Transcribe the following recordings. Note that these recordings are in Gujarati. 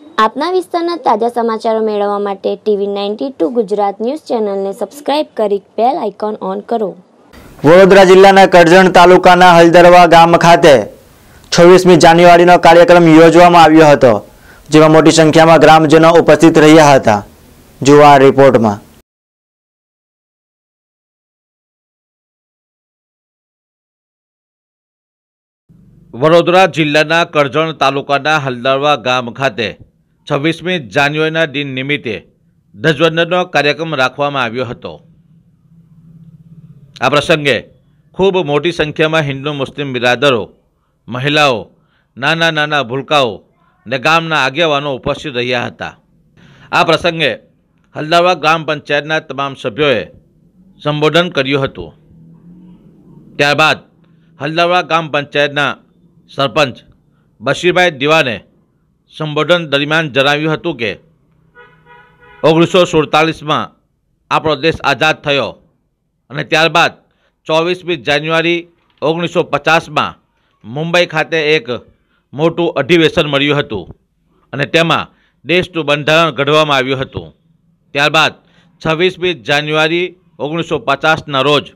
આપના વિસ્તારના તાજા સમાચારો મેળવવા માટે TV92 ગુજરાત ન્યૂઝ ચેનલને સબસ્ક્રાઇબ કરી બેલ આઇકોન ઓન કરો। વડોદરા જિલ્લાના કરજણ તાલુકાના હલદરવા ગામ ખાતે 26મી જાન્યુઆરીનો કાર્યક્રમ યોજવામાં આવ્યો હતો, જેમાં મોટી સંખ્યામાં ગ્રામજનો ઉપસ્થિત રહ્યા હતા। જુઓ આ રિપોર્ટમાં। વડોદરા જિલ્લાના કરજણ તાલુકાના હલદરવા ગામ ખાતે 26મી જાન્યુઆરીના દિન નિમિત્તે ધ્વજવંદનનો કાર્યક્રમ રાખવામાં આવ્યો હતો। આ પ્રસંગે ખૂબ મોટી સંખ્યામાં હિન્દુ મુસ્લિમ બિરાદરો, મહિલાઓ, નાના નાના ભૂલકાઓ અને ગામના આગેવાનો ઉપસ્થિત રહ્યા હતા। આ પ્રસંગે હલદરવા ગ્રામ પંચાયતના તમામ સભ્યોએ સંબોધન કર્યું હતું। ત્યારબાદ હલદરવા ગ્રામ પંચાયતના સરપંચ બશીરભાઈ દિવાને સંબોધન દરમિયાન જણાવ્યું હતું કે 1947માં આપણો દેશ આઝાદ થયો અને ત્યારબાદ 24મી જાન્યુઆરી 1950માં મુંબઈ ખાતે એક મોટું અધિવેશન મળ્યું હતું અને તેમાં દેશનું બંધારણ ઘડવામાં આવ્યું હતું। ત્યારબાદ 26મી જાન્યુઆરી 1950ના રોજ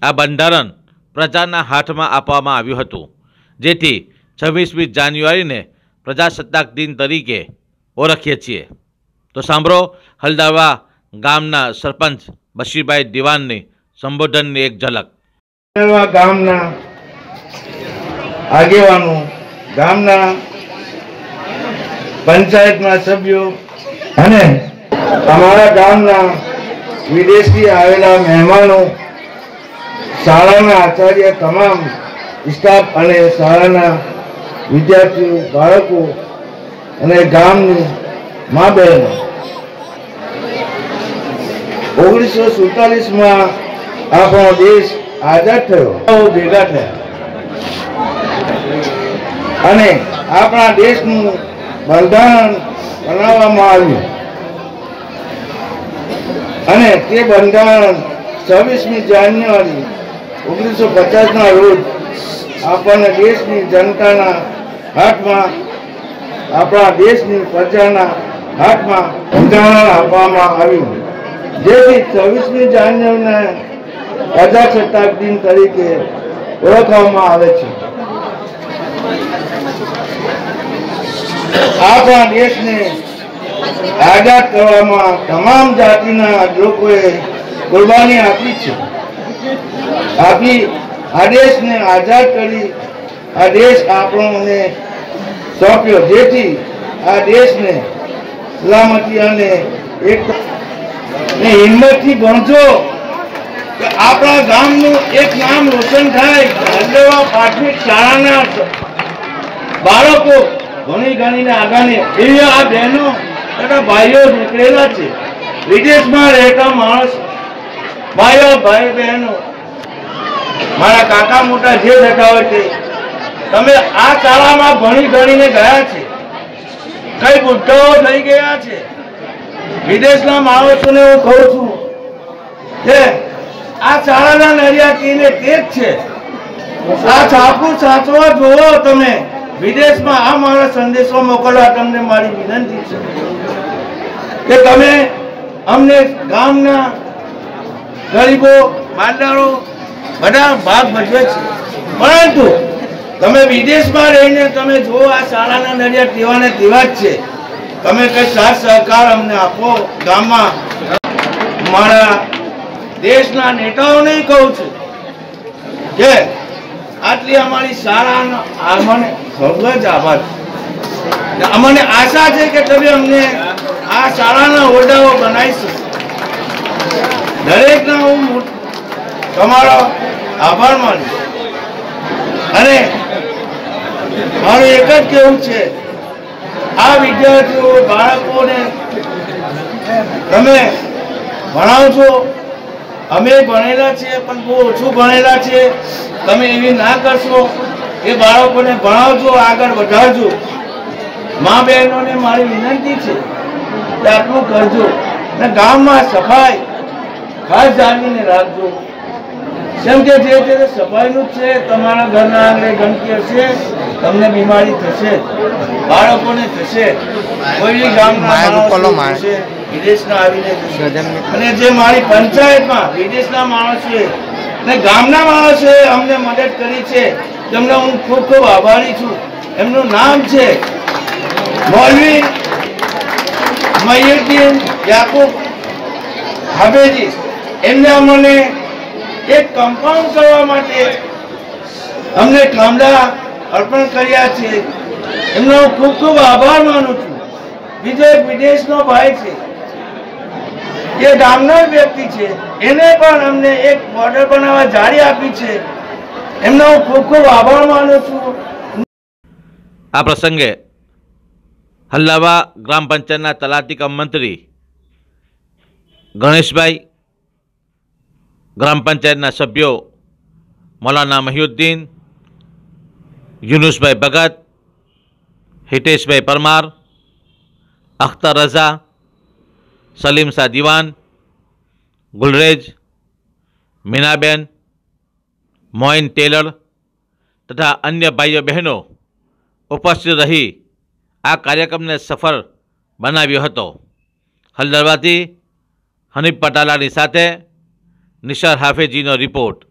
આ બંધારણ પ્રજાના હાથમાં આપવામાં આવ્યું હતું, જેથી 26મી જાન્યુઆરીને પ્રજાસત્તાક દિન તરીકે ઓળખીએ છીએ। તો સાંભળો હલદરવા ગામના સરપંચ બશીરભાઈ દિવાનની સંબોધનની એક ઝલક। હલદરવા ગામના આગેવાનો, ગામના પંચાયતના સભ્યો અને અમારા ગામના વિદેશથી આવેલા મહેમાનો, શાળાના આચાર્ય, તમામ સ્ટાફ અને શાળાના વિદ્યાર્થીઓ, બાળકો અને ગામની મા બહેનો, 1947માં આપણો દેશ આઝાદ થયો, ભેગા થયા અને આપણા દેશનું બંધારણ બનાવવામાં આવ્યું અને તે બંધારણ 26મી જાન્યુઆરી 1950ના રોજ આપણને દેશની જનતાના હાથમાં, આપણા દેશની પ્રજાના હાથમાં બંધારણ આપવામાં આવ્યું, જેથી 26મી જાન્યુઆરીને પ્રજાસત્તાક દિન તરીકે ઓળખવામાં આવે છે। આપણા દેશને આઝાદ કરવામાં તમામ જાતિના લોકોએ કુરબાની આપી છે। આ દેશને આઝાદ કરી આ દેશ આપણને સોંપ્યો, જેથી આ દેશને સલામતી અને હિંમતથી ભણજો કે આપણા ગામનું એક નામ રોશન થાય। હલદરવા પ્રાથમિક શાળાના બાળકો ઘણી ગણીને આગાને એવી આ બહેનો તથા ભાઈઓ નીકળેલા છે, વિદેશમાં રહેતા માણસ, ભાઈઓ, ભાઈ બહેનો, મારા કાકા મોટા જે થતા હોય તે, તમે આ શાળામાં ભણી ગણીને ગયા છે, કઈ બુદ્ધાઓ થઈ ગયા છે। વિદેશના માણસોને હું કહું છું કે આ શાળાના નરિયાતીને તે જ છે, આ છાપું સાચવા જોવો તમે। વિદેશમાં આ મારા સંદેશો મોકલવા તમને મારી વિનંતી છે કે તમે અમને ગામના ગરીબો, માલદારો બધા ભાગ ભજવે છે, પરંતુ તમે વિદેશમાં રહીને તમે જો આ શાળાના નડિયાદ તેવાને તેવા જ છે। તમે કઈ સાથ સહકાર અમને આપો। ગામમાં મારા દેશના નેતાઓને કહું છું કે આટલી અમારી શાળાનો અમને ખૂબ જ આભાર, અમને આશા છે કે તમે અમને આ શાળાના ઓરડાઓ બનાવીશું। દરેકના હું તમારો આભાર માનું અને મારું એક જ કહેવું છે, આ વિદ્યાર્થીઓ, બાળકોને તમે ભણાવજો। અમે ભણેલા છીએ પણ બહુ ઓછું ભણેલા છે, તમે એવી ના કરશો, એ બાળકોને ભણાવજો, આગળ વધારજો। મા બહેનોને મારી વિનંતી છે કે આટલું કરજો અને ગામમાં સફાઈ ખાસ જાળવીને રાખજો। કેમ કે જે તે સફાઈનું જ છે. તમારા ઘરના આંગણે ગંદકી હશે, તમને બીમારી થશે, બાળકોને થશે, કોઈ ગામના માણસો થશે, વિદેશના આવીને થશે. અને જે મારી પંચાયતમાં વિદેશના માણસોએ અને ગામના માણસોએ અમને મદદ કરી છે, તેમને હું ખૂબ ખૂબ આભારી છું. એમનું નામ છે મૌલવી મહિઉદ્દીન યાકુબ હાબેજી. એમને અમને એક કમ્પાઉન્ડ કરવા માટે અમને કામડા અર્પણ કર્યા છે. એમનો હું ખૂબ ખૂબ આભાર માનું છું. બીજો એક વિદેશનો ભાઈ છે, એ ગામનો જ વ્યક્તિ છે, એને પણ અમને એક બોર્ડર બનાવવા જાળી આપી છે. એમનો હું ખૂબ ખૂબ આભાર માનું છું. આ પ્રસંગે હલ્લાવા ગ્રામ પંચાયતના તલાટી કમ મંત્રી ગણેશભાઈ, ગ્રામ પંચાયતના સભ્યો મૌલાના મહિઉદ્દીન, યુનુસભાઈ ભગત, હિતેશભાઈ પરમાર, અખ્તર રઝા, સલીમ શાહ દિવાન, ગુલરેજ, મીનાબેન, મોઇન ટેલર તથા અન્ય ભાઈઓ બહેનો ઉપસ્થિત રહી આ કાર્યક્રમને સફળ બનાવ્યો હતો. હલદરવાથી હનીફ પટાલાની સાથે નિશાર હાફેજીનો રિપોર્ટ.